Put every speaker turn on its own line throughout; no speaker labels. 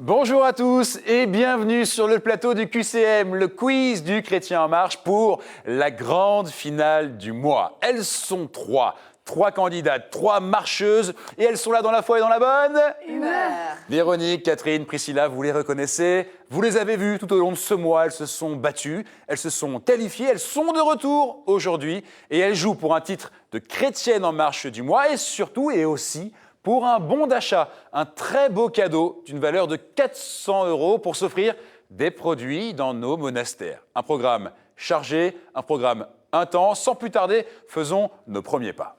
Bonjour à tous et bienvenue sur le plateau du QCM, le quiz du Chrétien en marche pour la grande finale du mois. Elles sont trois candidates, trois marcheuses et elles sont là dans la foi et dans la bonne
humeur.
Véronique, Catherine, Priscilla, vous les reconnaissez, vous les avez vues tout au long de ce mois, elles se sont battues, elles se sont qualifiées, elles sont de retour aujourd'hui et elles jouent pour un titre de Chrétienne en marche du mois et surtout et aussi pour un bon d'achat, un très beau cadeau d'une valeur de 400 € pour s'offrir des produits dans nos monastères. Un programme chargé, un programme intense. Sans plus tarder, faisons nos premiers pas.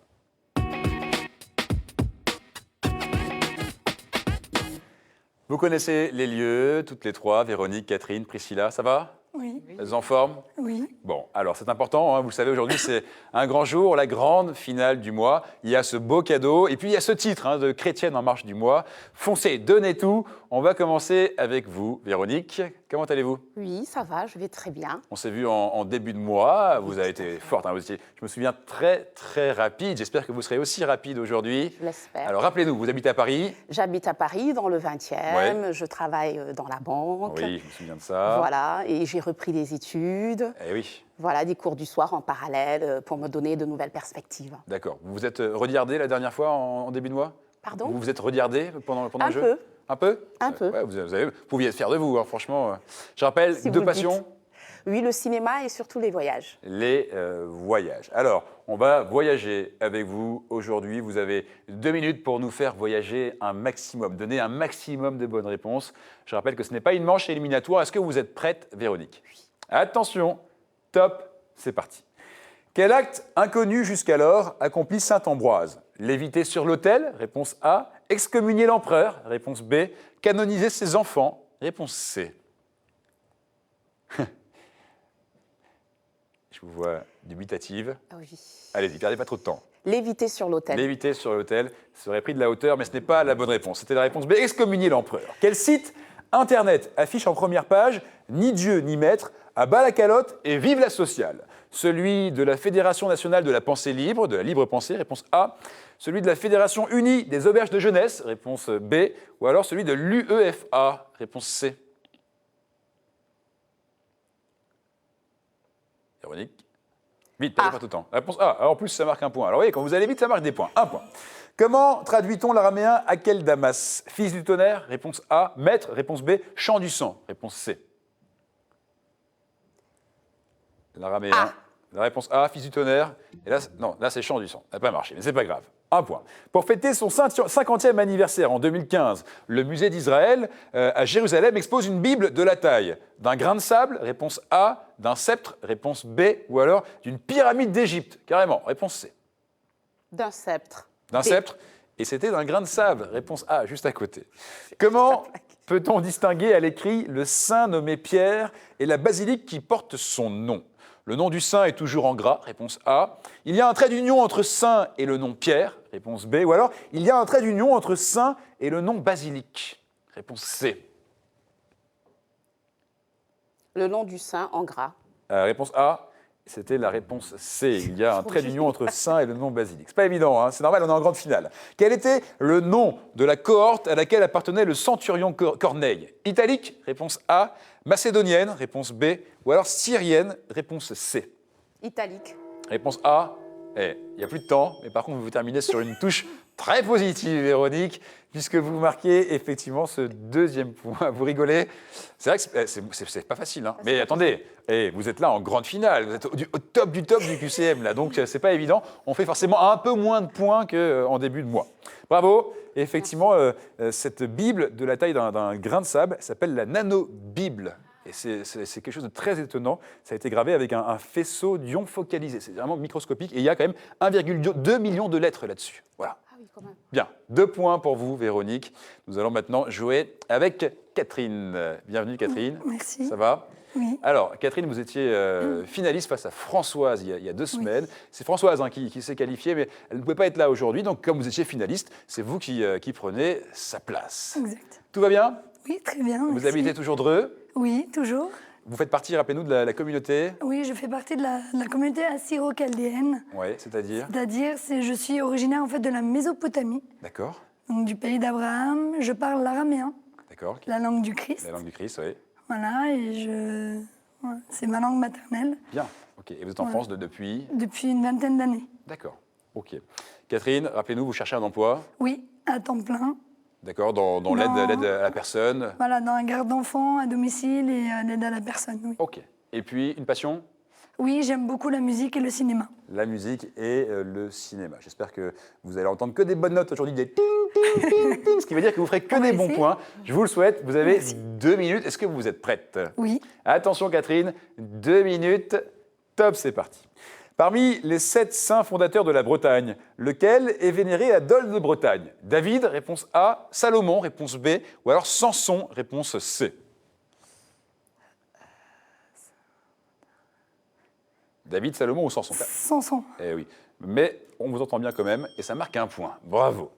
Vous connaissez les lieux, toutes les trois, Véronique, Catherine, Priscilla, ça va ?
Oui.
Elles en forme ?
Oui.
Bon, alors c'est important, hein, vous le savez, aujourd'hui c'est un grand jour, la grande finale du mois. Il y a ce beau cadeau et puis il y a ce titre de Chrétienne en marche du mois. Foncez, donnez tout. On va commencer avec vous, Véronique. Comment allez-vous ?
Oui, ça va, je vais très bien.
On s'est vu en début de mois, vous avez été forte, hein, je me souviens très rapide. J'espère que vous serez aussi rapide aujourd'hui.
Je l'espère.
Alors rappelez-nous, vous habitez à Paris ?
J'habite à Paris, dans le 20e.
Ouais.
Je travaille dans la banque.
Oui, je me souviens de ça.
Voilà, et j'ai repris des études.
Eh oui.
Voilà, des cours du soir en parallèle pour me donner de nouvelles perspectives.
D'accord. Vous vous êtes regardé la dernière fois en début de mois ?
Pardon ?
Vous vous êtes regardé pendant le jeu ?
peu.
Un peu.
Un peu.
Ouais, vous pouviez être fiers de vous, hein, franchement. Je rappelle,
Si
deux
vous le
passions.
dites. Oui, le cinéma et surtout les voyages.
Les voyages. Alors, on va voyager avec vous aujourd'hui. Vous avez 2 minutes pour nous faire voyager un maximum, donner un maximum de bonnes réponses. Je rappelle que ce n'est pas une manche éliminatoire. Est-ce que vous êtes prête, Véronique ? Oui. Attention, top, c'est parti. Quel acte inconnu jusqu'alors accomplit saint Ambroise ? Léviter sur l'autel, réponse A. Excommunier l'empereur, réponse B. Canoniser ses enfants, réponse C. Je vous vois dubitative.
Oui.
Allez-y, perdez pas trop de temps.
Léviter sur l'autel.
Léviter sur l'autel serait pris de la hauteur, mais ce n'est pas la bonne réponse. C'était la réponse B. Excommunier l'empereur. Quel site Internet affiche en première page « Ni Dieu ni maître, à bas la calotte et vive la sociale ». Celui de la Fédération nationale de la pensée libre, de la libre pensée, réponse A. Celui de la Fédération unie des auberges de jeunesse, réponse B. Ou alors celui de l'UEFA, réponse C. Véronique ? Vite, perdez pas tout le temps. Réponse A. Alors, en plus, ça marque un point. Alors, vous voyez, quand vous allez vite, ça marque des points. Un point. Comment traduit-on l'araméen Akeldamas ? Fils du tonnerre, réponse A. Maître, réponse B. Chant du sang, réponse C. L'araméen.
A.
La réponse A, fils du tonnerre. Et là, non, là, c'est chant du sang. Ça n'a pas marché, mais c'est pas grave. Un point. Pour fêter son 50e anniversaire en 2015, le musée d'Israël à Jérusalem expose une Bible de la taille d'un grain de sable, réponse A, d'un sceptre, réponse B, ou alors d'une pyramide d'Égypte, carrément, réponse C.
D'un sceptre.
D'un
B.
sceptre, et c'était d'un grain de sable, réponse A, juste à côté. Comment peut-on distinguer à l'écrit le saint nommé Pierre et la basilique qui porte son nom ? Le nom du saint est toujours en gras, réponse A. Il y a un trait d'union entre saint et le nom Pierre, réponse B. Ou alors, il y a un trait d'union entre saint et le nom basilique, réponse C.
Le nom du saint en gras.
Réponse A, c'était la réponse C. Il y a un trait d'union entre saint et le nom basilique. C'est pas évident, hein, c'est normal, on est en grande finale. Quel était le nom de la cohorte à laquelle appartenait le centurion Corneille ? Italique, réponse A. Macédonienne, réponse B. Ou alors syrienne, réponse C.
Italique.
Réponse A. Il n'y a plus de temps, mais par contre, vous terminez sur une touche très positive, Véronique, puisque vous marquez effectivement ce 2e point. Vous rigolez. C'est vrai que c'est pas facile, hein. Mais attendez, vous êtes là en grande finale, vous êtes au top du QCM, là, donc c'est pas évident. On fait forcément un peu moins de points qu'en début de mois. Bravo. Et effectivement, cette Bible de la taille d'un grain de sable s'appelle la nano-Bible. Et c'est quelque chose de très étonnant. Ça a été gravé avec un faisceau d'ion focalisé. C'est vraiment microscopique. Et il y a quand même 1,2 million de lettres là-dessus. Voilà.
Ah oui, quand même.
Bien. 2 points pour vous, Véronique. Nous allons maintenant jouer avec Catherine. Bienvenue, Catherine.
Merci.
Ça va ?
Oui.
Alors, Catherine, vous étiez finaliste face à Françoise il y a 2 semaines. C'est Françoise qui s'est qualifiée, mais elle ne pouvait pas être là aujourd'hui. Donc, comme vous étiez finaliste, c'est vous qui prenez sa place.
Exact.
Tout va bien ?
Oui, très bien.
Vous
merci.
habitez toujours Dreux ?
Oui, toujours.
Vous faites partie, rappelez-nous, de la communauté.
Oui, je fais partie de la communauté assyro-chaldéenne.
Oui, c'est-à-dire.
C'est-à-dire, je suis originaire en fait de la Mésopotamie,
D'accord,
donc du pays d'Abraham. Je parle l'araméen.
D'accord.
la langue du Christ.
La langue du Christ, oui.
Voilà, voilà, c'est ma langue maternelle
Bien. Ok. Et vous êtes en France depuis?
depuis une vingtaine d'années.
D'accord. Ok. Catherine, rappelez-nous, vous cherchez un emploi?
Oui, à temps plein.
D'accord. Dans l'aide à la personne?
Voilà, dans la garde d'enfants, à domicile et l'aide à la personne, oui.
Ok. Et puis, une passion?
Oui, j'aime beaucoup la musique et le cinéma.
La musique et le cinéma. J'espère que vous allez entendre que des bonnes notes aujourd'hui, des ting, ting, ting, ting, ce qui veut dire que vous ferez que
On va
des bons
essayer.
points. Je vous le souhaite. Vous avez
Merci.
2 minutes. Est-ce que vous êtes prête?
Oui.
Attention Catherine, 2 minutes. Top, c'est parti. Parmi les 7 saints fondateurs de la Bretagne, lequel est vénéré à Dol de Bretagne? David, réponse A. Salomon, réponse B. Ou alors Samson, réponse C. David, Salomon ou Samson?
Samson.
Eh oui, mais on vous entend bien quand même et ça marque un point. Bravo.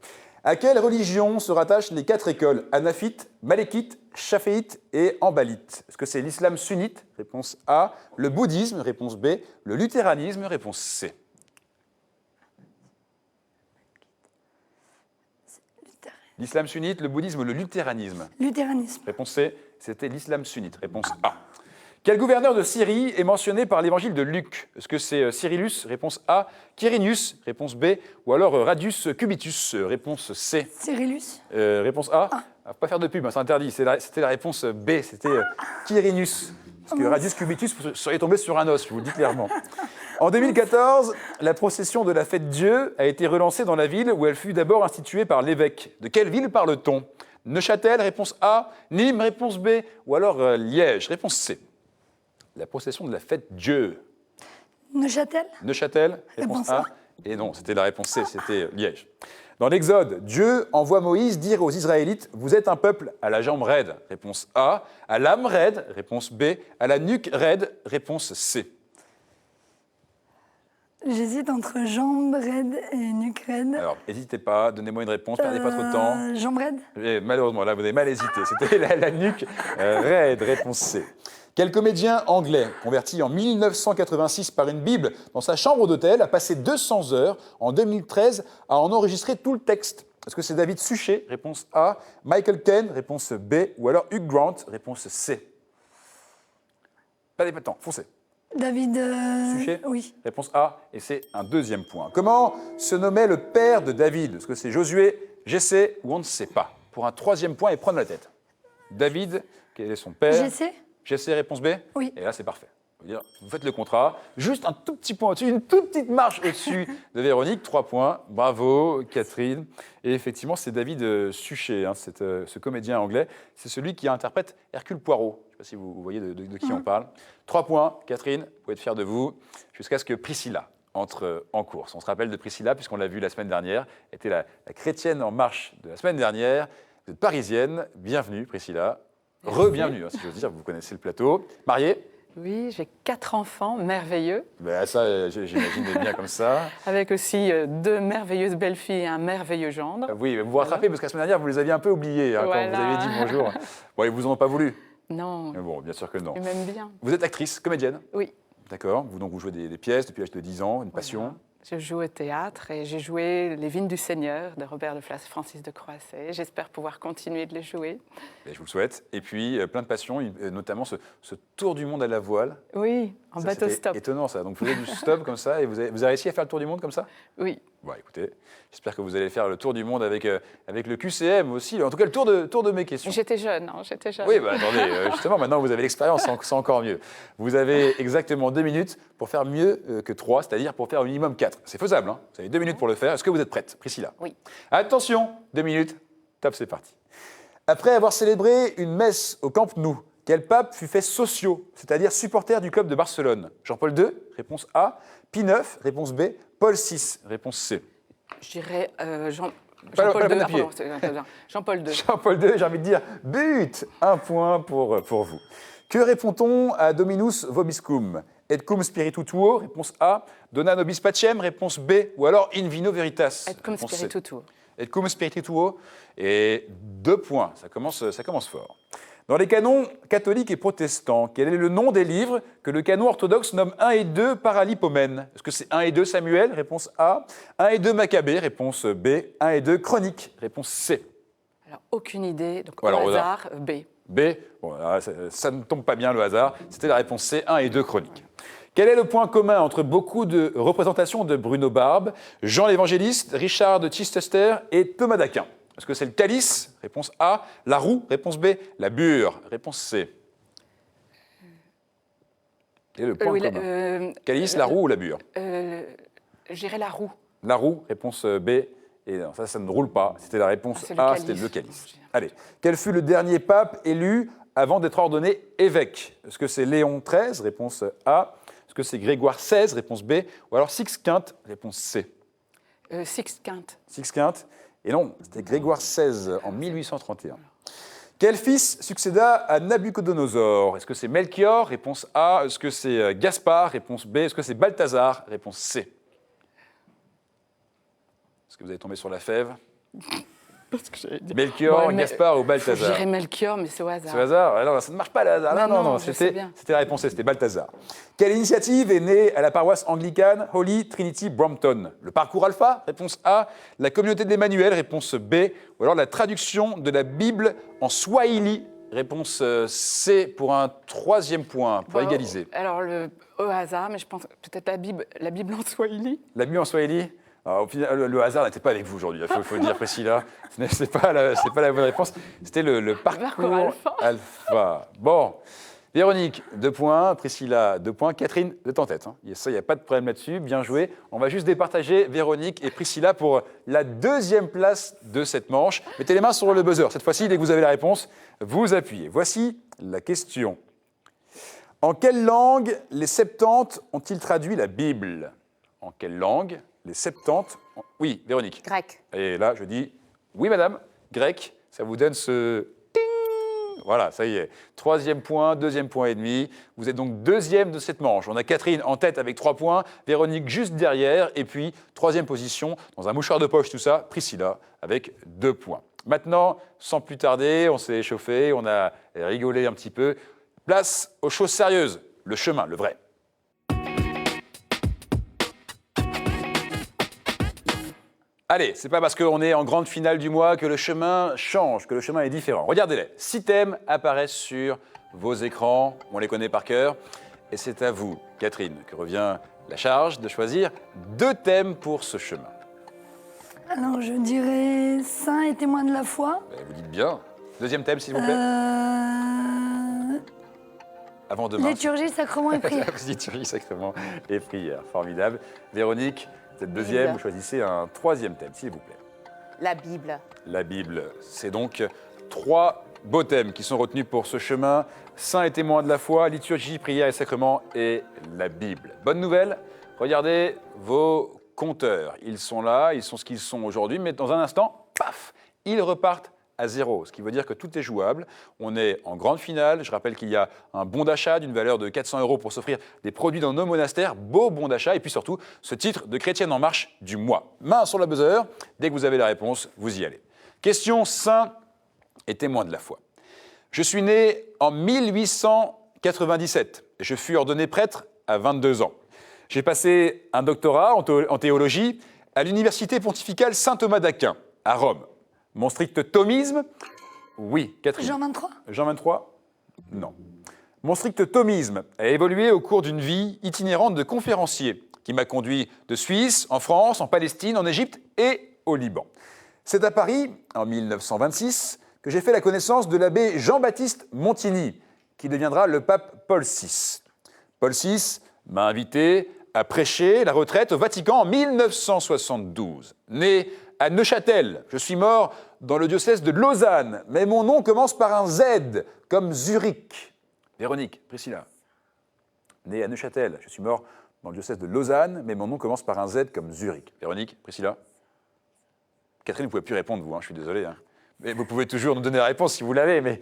À quelle religion se rattachent les 4 écoles? Hanafites, Malékites, Chaféites et Hanbalites? Est-ce que c'est l'islam sunnite? Réponse A. Le bouddhisme? Réponse B. Le luthéranisme? Réponse C. L'islam sunnite, le bouddhisme ou le luthéranisme?
Luthéranisme.
Réponse C. C'était l'islam sunnite. Réponse A. Quel gouverneur de Syrie est mentionné par l'évangile de Luc? Est-ce que c'est Cyrillus? Réponse A. Quirinius? Réponse B. Ou alors Radius Cubitus? Réponse C.
Cyrillus.
Réponse A. Faut pas faire de pub, hein, c'est interdit. C'était la réponse B. C'était Quirinius. Parce que Radius Cubitus, vous seriez tombé sur un os, je vous le dis clairement. En 2014, la procession de la fête Dieu a été relancée dans la ville où elle fut d'abord instituée par l'évêque. De quelle ville parle-t-on? Neuchâtel, réponse A. Nîmes, réponse B. Ou alors Liège, réponse C. La procession de la fête Dieu.
Neuchâtel.
Neuchâtel, réponse
Réponse
A.
A.
Et non, c'était la réponse C, c'était Liège. Dans l'Exode, Dieu envoie Moïse dire aux Israélites « Vous êtes un peuple à la jambe raide ». Réponse A. À l'âme raide. Réponse B. À la nuque raide. Réponse C.
J'hésite entre jambes raides et nuque raide.
Alors, n'hésitez pas, donnez-moi une réponse, perdez pas trop de temps.
Jambes raides.
Et malheureusement, là, vous avez mal hésité. C'était la nuque raide. Réponse C. Quel comédien anglais, converti en 1986 par une Bible dans sa chambre d'hôtel, a passé 200 heures en 2013 à en enregistrer tout le texte? Est-ce que c'est David Suchet? Réponse A. Michael Caine? Réponse B. Ou alors Hugh Grant? Réponse C. Perdez pas de temps, foncez.
David.
Suchet?
Oui.
Réponse A. Et c'est un 2e point. Comment se nommait le père de David? Est-ce que c'est Josué, Jessé ou on ne sait pas? Pour un 3e point et prendre la tête. David, quel est son père?
Jessé.
Jessé, réponse B?
Oui.
Et là, c'est parfait. Vous faites le contrat, juste un tout petit point au-dessus, une toute petite marche au-dessus de Véronique. 3 points. Bravo, Catherine. Et effectivement, c'est David Suchet, hein, ce comédien anglais. C'est celui qui interprète Hercule Poirot. Je ne sais pas si vous voyez de qui on parle. 3 points, Catherine. Vous pouvez être fière de vous. Jusqu'à ce que Priscilla entre en course. On se rappelle de Priscilla, puisqu'on l'a vu la semaine dernière. Elle était la chrétienne en marche de la semaine dernière. Vous êtes parisienne. Bienvenue, Priscilla. Re-bienvenue, hein, si j'ose dire. Vous connaissez le plateau. Mariée?
Oui, j'ai 4 enfants merveilleux,
Ben ça, j'imagine bien comme ça.
avec aussi 2 merveilleuses belles-filles et un merveilleux gendre.
Oui, mais vous vous rattrapez parce que la semaine dernière, vous les aviez un peu oubliés hein, quand
Voilà.
vous avez dit bonjour. Bon, ils vous en ont pas voulu.
Non,
Mais bon, bien sûr que non.
ils m'aiment bien.
Vous êtes actrice, comédienne,
Oui.
d'accord? Vous jouez des pièces depuis l'âge de 10 ans, une passion.
Voilà. Je joue au théâtre et j'ai joué Les Vignes du Seigneur de Robert de Francis de Croisset. J'espère pouvoir continuer de les jouer.
Et je vous le souhaite. Et puis, plein de passions, notamment ce tour du monde à la voile.
Oui, en
Ça,
bateau
c'était
stop.
étonnant ça. Donc, vous faisiez du stop comme ça et vous avez réussi à faire le tour du monde comme ça?
Oui,
Bon, écoutez, j'espère que vous allez faire le tour du monde avec le QCM aussi. En tout cas, le tour de mes questions.
j'étais jeune, hein, j'étais jeune.
Oui, bah attendez, justement, maintenant vous avez l'expérience, c'est encore mieux. Vous avez exactement 2 minutes pour faire mieux que 3, c'est-à-dire pour faire au minimum 4. C'est faisable, hein? Vous avez 2 minutes pour le faire. Est-ce que vous êtes prête, Priscilla?
Oui.
Attention, 2 minutes, top, c'est parti. Après avoir célébré une messe au Camp Nou, quel pape fut fait sociaux, c'est-à-dire supporter du club de Barcelone? Jean-Paul II, réponse A. Pie IX, réponse B. Paul VI, réponse C.
Je dirais
Pas
Jean-Paul
la peine
II.
d'appuyer.
Jean-Paul II.
Jean-Paul II, j'ai envie de dire but. 1 point pour vous. Que répond-on à Dominus vobiscum? Et cum spiritu tuo, réponse A. Dona nobis pacem, réponse B. Ou alors in vino veritas.
Et comme
réponse C.
spiritu tuo.
Et cum spiritu tuo. Et 2 points, ça commence fort. Dans les canons catholiques et protestants, quel est le nom des livres que le canon orthodoxe nomme 1 et 2 Paralipomènes? Est-ce que c'est 1 et 2 Samuel? Réponse A. 1 et 2 Maccabée? Réponse B. 1 et 2 Chroniques? Réponse C.
Alors, aucune idée. Donc,
Alors,
au
au
hasard, B.
B, bon, là, ça ne tombe pas bien le hasard, c'était la réponse C, 1 et 2 chroniques. Quel est le point commun entre beaucoup de représentations de Bruno Barbe, Jean l'Évangéliste, Richard de Chichester et Thomas d'Aquin? Est-ce que c'est le calice? Réponse A. La roue? Réponse B. La bure? Réponse C. Quel est le point commun? Calice, la roue ou la bure?
J'irai la roue.
La roue, réponse B. Et non, ça ne roule pas. C'était la réponse
Ah, c'est le
A,
calice.
c'était le calice. Allez. Quel fut le dernier pape élu avant d'être ordonné évêque? Est-ce que c'est Léon XIII? Réponse A. Est-ce que c'est Grégoire XVI? Réponse B. Ou alors Sixte Quinte? Réponse C.
Sixte Quinte.
Sixte Quinte? Et non, c'était Grégoire XVI en 1831. Quel fils succéda à Nabuchodonosor? Est-ce que c'est Melchior? Réponse A. Est-ce que c'est Gaspard? Réponse B. Est-ce que c'est Balthazar? Réponse C. Est-ce que vous avez tombé sur la fève?
Parce que j'allais dire-
Melchior,
Ouais, mais-
Gaspard ou Balthazar?
J'irai Melchior, mais c'est au hasard.
C'est au hasard? Ah non, ça ne marche pas le hasard.
Mais
Non,
non, je sais
c'était
bien.
la réponse C, c'était Balthazar. Quelle initiative est née à la paroisse anglicane Holy Trinity Brompton? Le parcours alpha? Réponse A. La communauté de l'Emmanuel? Réponse B. Ou alors la traduction de la Bible en swahili? Réponse C pour un 3e point, pour
Bon,
égaliser.
Alors, au hasard, mais je pense peut-être la Bible en swahili.
La Bible en swahili? Alors, au final, le hasard n'était pas avec vous aujourd'hui, il faut le dire, Priscilla. Ce n'est pas la bonne réponse. C'était le parcours
alpha.
alpha. Bon, Véronique, 2 points. Priscilla, 2 points. Catherine, vous êtes en tête. Hein. Ça, il n'y a pas de problème là-dessus. Bien joué. On va juste départager Véronique et Priscilla pour la 2e place de cette manche. Mettez les mains sur le buzzer. Cette fois-ci, dès que vous avez la réponse, vous appuyez. Voici la question. En quelle langue les Septante ont-ils traduit la Bible? En quelle langue les Septante... Oui, Véronique.
Grec.
Et là, je dis, oui, madame, grec, ça vous donne ce... ting. Voilà, ça y est. 3e point, 2e point et demi. Vous êtes donc 2e de cette manche. On a Catherine en tête avec 3 points, Véronique juste derrière, et puis 3e position, dans un mouchoir de poche, tout ça, Priscilla avec 2 points. Maintenant, sans plus tarder, on s'est échauffé, on a rigolé un petit peu. Place aux choses sérieuses, le chemin, le vrai. Allez, c'est pas parce qu'on est en grande finale du mois que le chemin change, que le chemin est différent. Regardez-les, 6 thèmes apparaissent sur vos écrans, on les connaît par cœur. Et c'est à vous, Catherine, que revient la charge de choisir 2 thèmes pour ce chemin.
Alors, je dirais saint et témoin de la foi.
Vous dites bien. 2e thème, s'il vous plaît. Avant demain.
Liturgie, sacrement et prière.
Liturgie, sacrement et prière. Formidable. Véronique, vous êtes 2e,
Bible.
vous choisissez un 3e thème, s'il vous plaît.
La Bible.
La Bible. C'est donc 3 beaux thèmes qui sont retenus pour ce chemin. Saints et témoins de la foi, liturgie, prière et sacrement et la Bible. Bonne nouvelle, regardez vos compteurs. Ils sont là, ils sont ce qu'ils sont aujourd'hui, mais dans un instant, paf, ils repartent à 0, ce qui veut dire que tout est jouable. On est en grande finale. Je rappelle qu'il y a un bon d'achat d'une valeur de 400 € pour s'offrir des produits dans nos monastères. Beau bon d'achat. Et puis surtout, ce titre de chrétienne en marche du mois. Main sur la buzzer. Dès que vous avez la réponse, vous y allez. Question saint et témoin de la foi. Je suis né en 1897 et je fus ordonné prêtre à 22 ans. J'ai passé un doctorat en théologie à l'université pontificale Saint-Thomas d'Aquin, à Rome. Mon strict thomisme, oui, Catherine.
Jean 23.
Jean 23 ? Non. Mon strict thomisme a évolué au cours d'une vie itinérante de conférencier qui m'a conduit de Suisse, en France, en Palestine, en Égypte et au Liban. C'est à Paris, en 1926, que j'ai fait la connaissance de l'abbé Jean-Baptiste Montigny, qui deviendra le pape Paul VI. Paul VI m'a invité à prêcher la retraite au Vatican en 1972. Né à Neuchâtel, je suis mort dans le diocèse de Lausanne, mais mon nom commence par un Z, comme Zurich. Véronique, Priscilla. Né à Neuchâtel, je suis mort dans le diocèse de Lausanne, mais mon nom commence par un Z comme Zurich. Véronique, Priscilla. Catherine, vous ne pouvez plus répondre, vous, je suis désolé. Mais vous pouvez toujours nous donner la réponse si vous l'avez, mais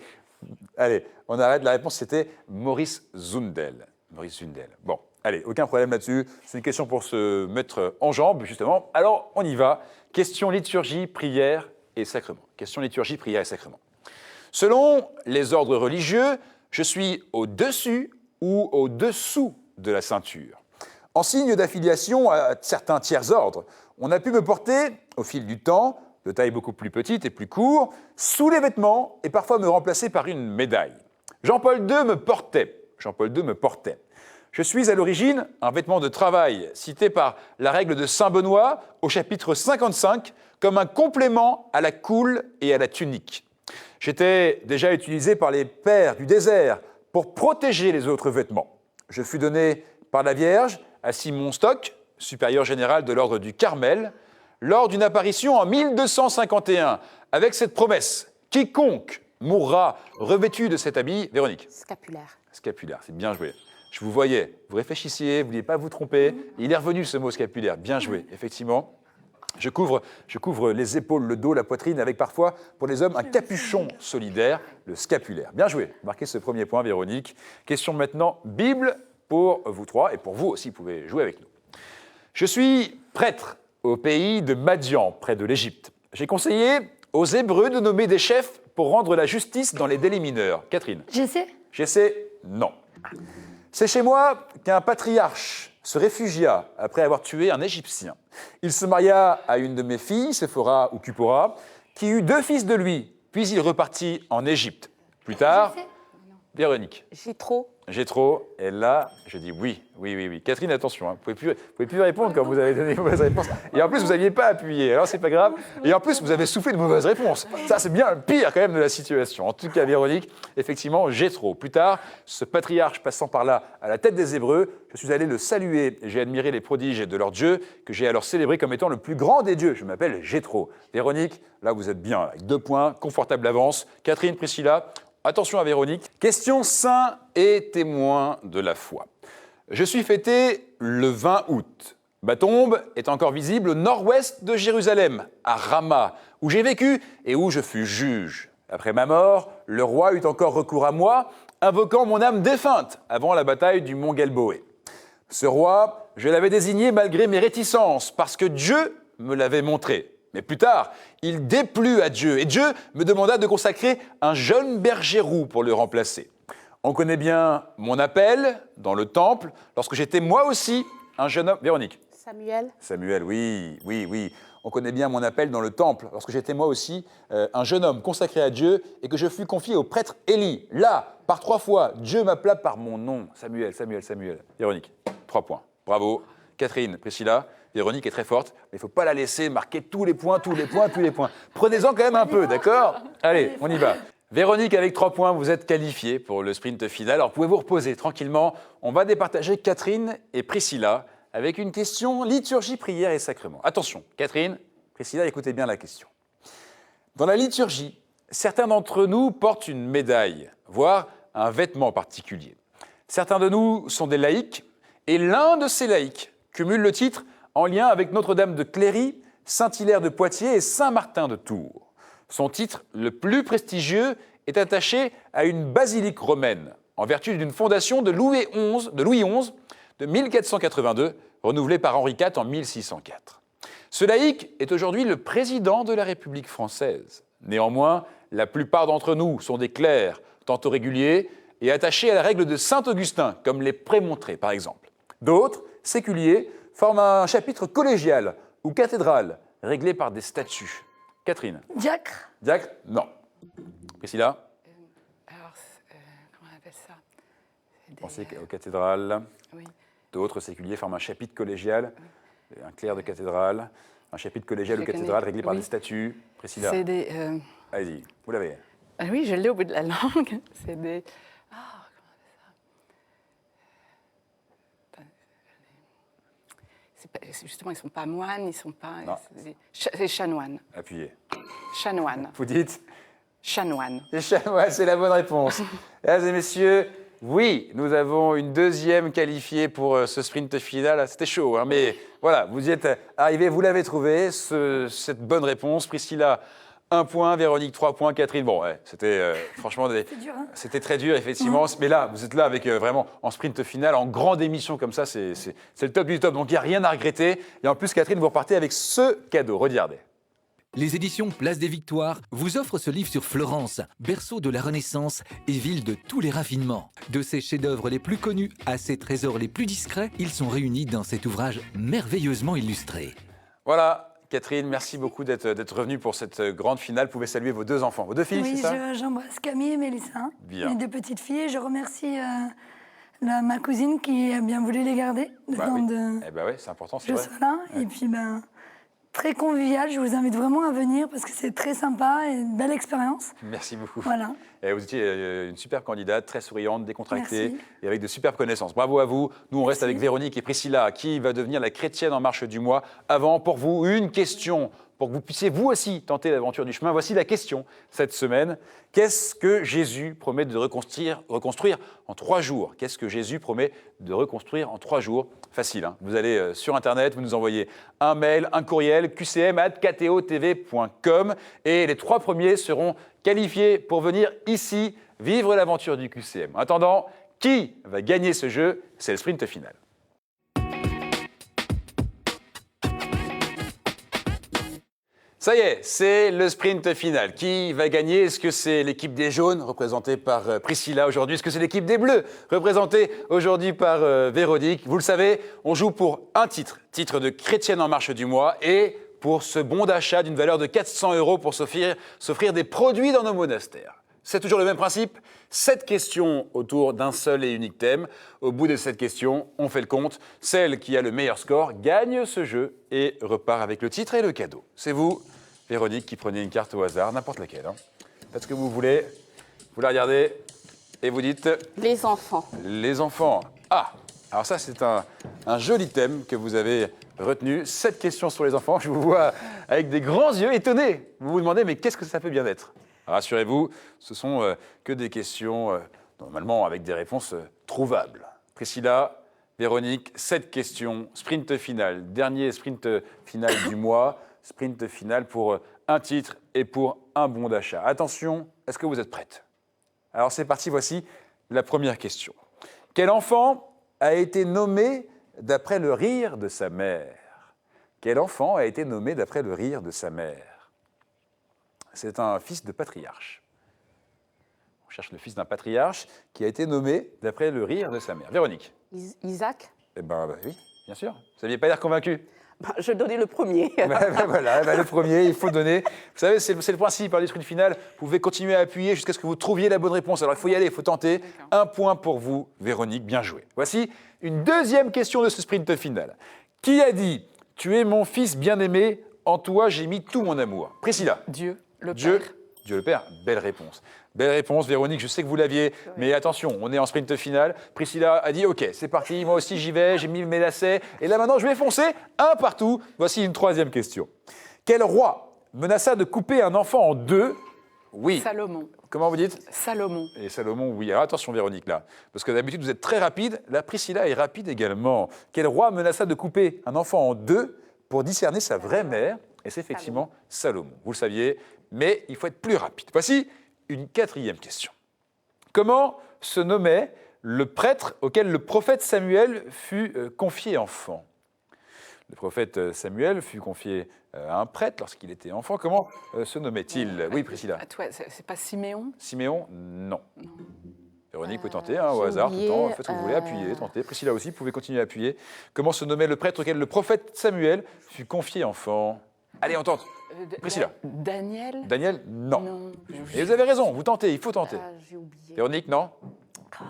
allez, on arrête. La réponse, c'était Maurice Zundel. Maurice Zundel. Bon, allez, aucun problème là-dessus. C'est une question pour se mettre en jambe, justement. Alors, on y va. Question liturgie, prière et sacrement. Question liturgie, prière et sacrement. Selon les ordres religieux, je suis au-dessus ou au-dessous de la ceinture. En signe d'affiliation à certains tiers ordres, on a pu me porter, au fil du temps, de taille beaucoup plus petite et plus court, sous les vêtements et parfois me remplacer par une médaille. Jean-Paul II me portait. Jean-Paul II me portait. Je suis à l'origine un vêtement de travail cité par la règle de Saint-Benoît au chapitre 55 comme un complément à la coule et à la tunique. J'étais déjà utilisé par les pères du désert pour protéger les autres vêtements. Je fus donné par la Vierge à Simon Stock, supérieur général de l'ordre du Carmel, lors d'une apparition en 1251, avec cette promesse « Quiconque mourra revêtu de cet habit… » Véronique.
Scapulaire.
Scapulaire, c'est bien joué. Je vous voyais, vous réfléchissiez, vous ne vouliez pas vous tromper. Il est revenu ce mot scapulaire, bien joué, effectivement. Je couvre les épaules, le dos, la poitrine, avec parfois, pour les hommes, un capuchon solidaire, le scapulaire. Bien joué, marquez ce premier point, Véronique. Question maintenant, Bible pour vous trois, et pour vous aussi, vous pouvez jouer avec nous. Je suis prêtre au pays de Madian, près de l'Égypte. J'ai conseillé aux Hébreux de nommer des chefs pour rendre la justice dans les délits mineurs. Catherine. J'essaie, non. C'est chez moi qu'un patriarche se réfugia après avoir tué un Égyptien. Il se maria à une de mes filles, Séphora ou Cupora, qui eut 2 fils de lui, puis il repartit en Égypte. Plus tard, Véronique. Jéthro, et là, je dis oui. Catherine, attention, hein, vous ne pouvez plus répondre quand vous avez donné une mauvaise réponse. Et en plus, vous n'aviez pas appuyé, alors c'est pas grave. Et en plus, vous avez soufflé de mauvaises réponses. Ça, c'est bien le pire quand même de la situation. En tout cas, Véronique, effectivement, Jéthro. Plus tard, ce patriarche passant par là à la tête des Hébreux, je suis allé le saluer et j'ai admiré les prodiges de leur Dieu, que j'ai alors célébré comme étant le plus grand des dieux. Je m'appelle Jéthro. Véronique, là, vous êtes bien, avec 2 points, confortable avance. Catherine, Priscilla. Attention à Véronique. Question saint et témoin de la foi. Je suis fêté le 20 août. Ma tombe est encore visible au nord-ouest de Jérusalem, à Rama, où j'ai vécu et où je fus juge. Après ma mort, le roi eut encore recours à moi, invoquant mon âme défunte avant la bataille du mont Gelboé. Ce roi, je l'avais désigné malgré mes réticences, parce que Dieu me l'avait montré. Mais plus tard, il déplut à Dieu, et Dieu me demanda de consacrer un jeune berger roux pour le remplacer. On connaît bien mon appel dans le temple, lorsque j'étais moi aussi un jeune homme… Véronique. Samuel, oui. On connaît bien mon appel dans le temple, lorsque j'étais moi aussi un jeune homme consacré à Dieu, et que je fus confié au prêtre Élie. Là, par 3 fois, Dieu m'appela par mon nom. Samuel. Véronique, 3 points. Bravo. Catherine, Priscilla. Véronique est très forte, mais il ne faut pas la laisser marquer tous les points. Prenez-en quand même un peu, d'accord? Allez, on y va. Véronique, avec 3 points, vous êtes qualifiée pour le sprint final. Alors, pouvez-vous reposer tranquillement. On va départager Catherine et Priscilla avec une question liturgie, prière et sacrement. Attention, Catherine, Priscilla, écoutez bien la question. Dans la liturgie, certains d'entre nous portent une médaille, voire un vêtement particulier. Certains de nous sont des laïcs, et l'un de ces laïcs cumule le titre en lien avec Notre-Dame de Cléry, Saint-Hilaire de Poitiers et Saint-Martin de Tours. Son titre, le plus prestigieux, est attaché à une basilique romaine, en vertu d'une fondation de Louis XI de 1482, renouvelée par Henri IV en 1604. Ce laïc est aujourd'hui le président de la République française. Néanmoins, la plupart d'entre nous sont des clercs, tantôt réguliers, et attachés à la règle de Saint-Augustin, comme les prémontrés par exemple. D'autres, séculiers, forment un chapitre collégial ou cathédrale, réglé par des statuts. Catherine.
Diacre.
Non. Priscilla.
Alors, comment on appelle ça?
Pensez aux cathédrales.
Oui.
D'autres séculiers forment un chapitre collégial, un clerc de cathédrale, un chapitre collégial ou cathédrale réglé par des statuts. Priscilla.
C'est des…
Allez-y, vous l'avez.
Ah oui, je l'ai au bout de la langue. C'est des… Justement, ils ne sont pas moines, ils ne sont pas… C'est chanoines.
Appuyez.
Chanoines.
Vous dites?
Chanoines.
Les chanoines, c'est la bonne réponse. Mesdames et messieurs, oui, nous avons une 2e qualifiée pour ce sprint final. C'était chaud, hein, mais voilà, vous y êtes arrivés, vous l'avez trouvé, cette bonne réponse. Priscilla, 1 point, Véronique, 3 points, Catherine, bon, ouais, c'était franchement…
dur, hein.
C'était très dur, effectivement, mais là, vous êtes là avec vraiment en sprint final, en grande émission comme ça, c'est le top du top, donc il n'y a rien à regretter. Et en plus, Catherine, vous repartez avec ce cadeau, regardez.
Les éditions Place des Victoires vous offrent ce livre sur Florence, berceau de la Renaissance et ville de tous les raffinements. De ses chefs-d'œuvre les plus connus à ses trésors les plus discrets, ils sont réunis dans cet ouvrage merveilleusement illustré.
Voilà, Catherine, merci beaucoup d'être venue pour cette grande finale. Vous pouvez saluer vos 2 enfants, vos 2 filles,
Oui,
c'est ça?
j'embrasse Camille et Mélissa,
Bien.
mes 2 petites filles. Et je remercie ma cousine qui a bien voulu les garder. Le
Bah
temps
oui.
de
Eh ben ouais, c'est important, c'est
je
vrai.
sois là. Et puis, très convivial. Je vous invite vraiment à venir parce que c'est très sympa et une belle expérience.
Merci beaucoup.
Voilà.
Et vous étiez une superbe candidate, très souriante, décontractée
Merci.
et avec de superbes connaissances. Bravo à vous. Nous, on reste
Merci.
avec Véronique et Priscilla, qui va devenir la chrétienne en marche du mois. Avant, pour vous, une question pour que vous puissiez vous aussi tenter l'aventure du chemin. Voici la question cette semaine. Qu'est-ce que Jésus promet de reconstruire en 3 jours? Qu'est-ce que Jésus promet de reconstruire en 3 jours? Facile, hein. Vous allez sur Internet, vous nous envoyez un mail, un courriel, qcm@ktotv.com et les 3 premiers seront qualifiés pour venir ici vivre l'aventure du QCM. En attendant, qui va gagner ce jeu? C'est le sprint final. Ça y est, c'est le sprint final. Qui va gagner? Est-ce que c'est l'équipe des jaunes, représentée par Priscilla aujourd'hui? Est-ce que c'est l'équipe des bleus, représentée aujourd'hui par Véronique? Vous le savez, on joue pour un titre de chrétienne en marche du mois, et pour ce bon d'achat d'une valeur de 400 € pour s'offrir des produits dans nos monastères. C'est toujours le même principe, 7 questions autour d'un seul et unique thème. Au bout de cette question, on fait le compte. Celle qui a le meilleur score gagne ce jeu et repart avec le titre et le cadeau. C'est vous, Véronique, qui prenez une carte au hasard, n'importe laquelle. Faites ce que vous voulez, vous la regardez et vous dites...
Les enfants.
Les enfants. Ah, alors ça c'est un joli thème que vous avez retenu. 7 questions sur les enfants. Je vous vois avec des grands yeux étonnés. Vous vous demandez, mais qu'est-ce que ça peut bien être? Rassurez-vous, ce sont que des questions, normalement avec des réponses trouvables. Priscilla, Véronique, 7 questions, sprint final, dernier sprint final du mois, sprint final pour un titre et pour un bon d'achat. Attention, est-ce que vous êtes prêtes? Alors c'est parti, voici la première question. Quel enfant a été nommé d'après le rire de sa mère? Quel enfant a été nommé d'après le rire de sa mère? C'est un fils de patriarche. On cherche le fils d'un patriarche qui a été nommé d'après le rire de sa mère. Véronique?
Isaac.
Eh bien, oui, bien sûr. Vous n'aviez pas l'air convaincu?
Je donnais le premier.
Voilà, le premier, il faut donner. Vous savez, c'est le principe du sprint final. Vous pouvez continuer à appuyer jusqu'à ce que vous trouviez la bonne réponse. Alors, il faut y aller, il faut tenter. Un point pour vous, Véronique, bien joué. Voici une deuxième question de ce sprint final. Qui a dit « Tu es mon fils bien-aimé, en toi j'ai mis tout mon amour » Priscilla?
Dieu, le
Dieu,
Père.
Dieu le Père, belle réponse. Belle réponse, Véronique, je sais que vous l'aviez, mais attention, on est en sprint final. Priscilla a dit, ok, c'est parti, moi aussi j'y vais, j'ai mis mes lacets, et là maintenant je vais foncer, un partout. Voici une troisième question. Quel roi menaça de couper un enfant en 2? Oui.
Salomon.
Comment vous dites?
Salomon.
Et Salomon, oui. Alors attention Véronique là, parce que d'habitude vous êtes très rapide, là Priscilla est rapide également. Quel roi menaça de couper un enfant en 2 pour discerner sa vraie mère? Et c'est effectivement Salomon. Vous le saviez, mais il faut être plus rapide. Voici une quatrième question. Comment se nommait le prêtre auquel le prophète Samuel fut confié enfant? Le prophète Samuel fut confié à un prêtre lorsqu'il était enfant. Comment se nommait-il? Oui, Priscilla.
C'est pas Siméon?
Siméon? Non. Véronique, vous tentez, au
j'ai
hasard, tout le temps,
oublié,
faites ce que vous voulez, appuyez, tentez. Priscilla aussi, vous pouvez continuer à appuyer. Comment se nommait le prêtre auquel le prophète Samuel fut confié enfant? Allez, on tente. Priscilla.
Daniel?
Daniel? Non.
Non.
Et vous avez raison, vous tentez, il faut tenter.
J'ai oublié.
Véronique, non?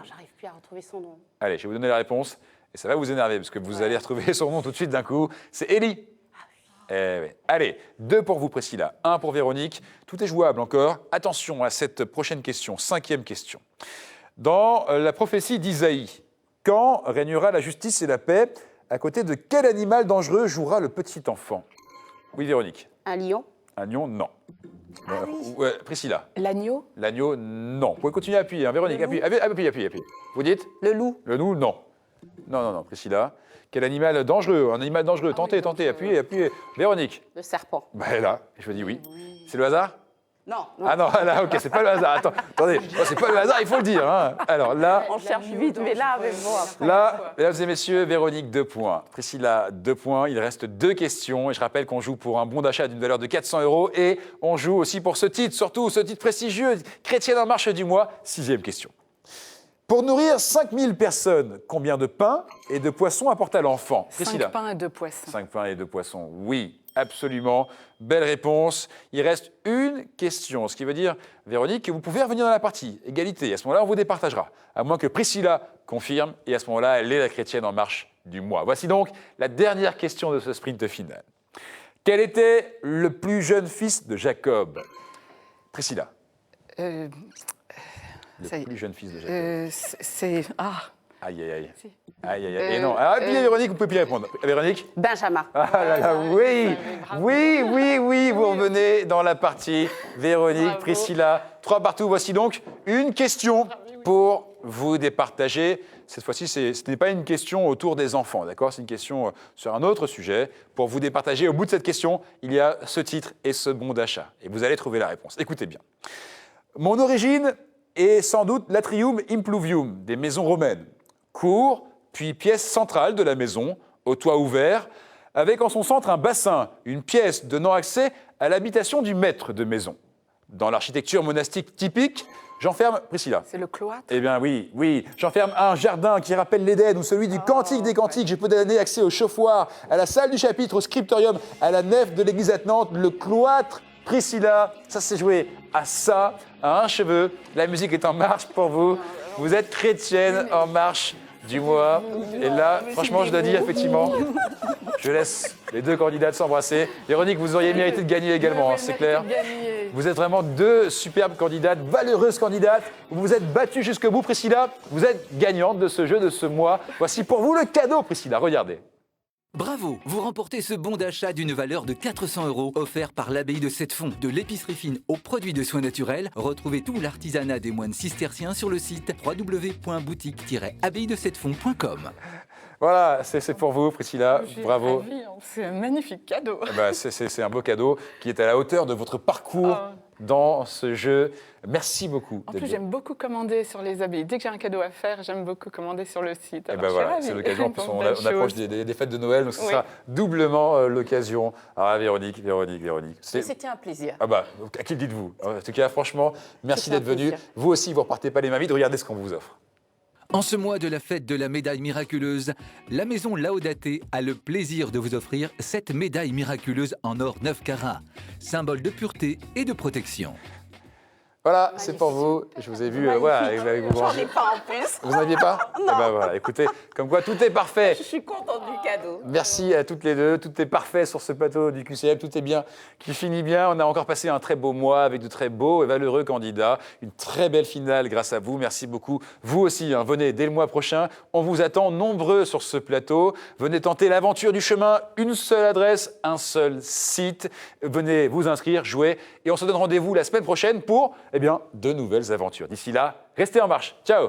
J'arrive plus à retrouver son nom.
Allez, je vais vous donner la réponse. Et ça va vous énerver, parce que vous allez retrouver son nom tout de suite d'un coup. C'est Élie. Eh oui. Allez, 2 pour vous, Priscilla, 1 pour Véronique. Tout est jouable encore. Attention à cette prochaine question, 5e question. Dans la prophétie d'Isaïe, quand régnera la justice et la paix? À côté de quel animal dangereux jouera le petit enfant? Oui, Véronique.
Un lion.
Un lion, non. Priscilla.
L'agneau?
L'agneau, non. Vous pouvez continuer à appuyer, hein. Véronique, appuyez. Vous dites?
Le loup.
Le loup, non. Non, Priscilla. Quel animal dangereux? Un animal dangereux. Tentez, appuyez. Véronique.
Le serpent.
Ben là, je dis oui. C'est le hasard?
Non.
Ah non, là, ok, c'est pas le hasard. Attendez, c'est pas le hasard, il faut le dire. Hein. Alors là,
On cherche vite, mais bon, après.
là, mesdames et messieurs, Véronique, 2 points. Priscilla, 2 points. Il reste 2 questions. Et je rappelle qu'on joue pour un bon d'achat d'une valeur de 400 €. Et on joue aussi pour ce titre, surtout ce titre prestigieux, Chrétienne en marche du mois. 6e question. Pour nourrir 5000 personnes, combien de pains et de poissons apporta l'enfant?
5 pains et 2 poissons.
5 pains et 2 poissons, oui. absolument. Belle réponse. Il reste une question, ce qui veut dire, Véronique, que vous pouvez revenir dans la partie. Égalité. À ce moment-là, on vous départagera. À moins que Priscilla confirme. Et à ce moment-là, elle est la chrétienne en marche du mois. Voici donc la dernière question de ce sprint final. Quel était le plus jeune fils de Jacob? Priscilla.
Ça y
Le
est.
plus jeune fils de Jacob.
C'est... Ah,
Aïe, aïe, aïe.
si.
Aïe, aïe, aïe. Et non. Ah, puis Véronique, vous pouvez plus répondre. Véronique?
Benjamin.
Ah là là, oui, oui, vous revenez dans la partie. Véronique,
Bravo.
Priscilla, 3 partout. Voici donc une question pour vous départager. Cette fois-ci, ce n'est pas une question autour des enfants, d'accord? C'est une question sur un autre sujet. Pour vous départager, au bout de cette question, il y a ce titre et ce bon d'achat. Et vous allez trouver la réponse. Écoutez bien. Mon origine est sans doute l'atrium impluvium des maisons romaines. Cour, puis pièce centrale de la maison, au toit ouvert, avec en son centre un bassin, une pièce donnant accès à l'habitation du maître de maison. Dans l'architecture monastique typique, j'enferme Priscilla.
C'est le cloître.
Eh bien oui, j'enferme un jardin qui rappelle l'Éden ou celui du Cantique des Cantiques. Je peux donner accès au chauffoir, à la salle du chapitre, au scriptorium, à la nef de l'église attenante, le cloître. Priscilla, ça s'est joué à ça, à un cheveu. La musique est en marche pour vous. Vous êtes chrétienne en marche du mois. Et là, franchement, je dois dire, effectivement, je laisse les 2 candidates s'embrasser. Véronique, vous auriez mérité de gagner également, hein, c'est clair. Vous êtes vraiment 2 superbes candidates, valeureuses candidates. Vous vous êtes battues jusqu'au bout, Priscilla. Vous êtes gagnante de ce jeu, de ce mois. Voici pour vous le cadeau, Priscilla. Regardez.
Bravo, vous remportez ce bon d'achat d'une valeur de 400 € offert par l'abbaye de Sept-Fonds. De l'épicerie fine aux produits de soins naturels, retrouvez tout l'artisanat des moines cisterciens sur le site www.boutique-abbayedesettfonds.com.
Voilà, c'est pour vous, Priscilla.
Je suis
Bravo.
ravie, hein. C'est un magnifique cadeau.
Eh ben, c'est un beau cadeau qui est à la hauteur de votre parcours dans ce jeu. Merci beaucoup.
En
d'être
plus,
venu.
j'aime beaucoup commander sur les abbayes. Dès que j'ai un cadeau à faire, j'aime beaucoup commander sur le site.
Et
Alors,
ben
je suis
voilà,
ravie.
c'est l'occasion. En plus,
Pour
on
belle
approche
chose.
des fêtes de Noël, donc ce
Oui.
sera doublement l'occasion. Ah, Véronique.
C'était un plaisir.
Ah bah, à qui le dites-vous? En tout cas, franchement, merci
C'était un
d'être venu.
plaisir.
Vous aussi, vous repartez pas les mains vides. Regardez ce qu'on vous offre.
En ce mois de la fête de la médaille miraculeuse, la maison Laodaté a le plaisir de vous offrir cette médaille miraculeuse en or 9 carats, symbole de pureté et de protection.
Voilà, c'est pour vous. Je vous ai vu voilà, avec vos
J'en ai pas en plus.
Vous n'en aviez pas?
Non.
Eh ben voilà, écoutez, comme quoi tout est parfait.
Je suis contente du cadeau.
Merci à toutes les deux. Tout est parfait sur ce plateau du QCM. Tout est bien, qui finit bien. On a encore passé un très beau mois avec de très beaux et valeureux candidats. Une très belle finale grâce à vous. Merci beaucoup. Vous aussi, hein, venez dès le mois prochain. On vous attend nombreux sur ce plateau. Venez tenter l'aventure du chemin. Une seule adresse, un seul site. Venez vous inscrire, jouer. Et on se donne rendez-vous la semaine prochaine pour, de nouvelles aventures. D'ici là, restez en marche. Ciao!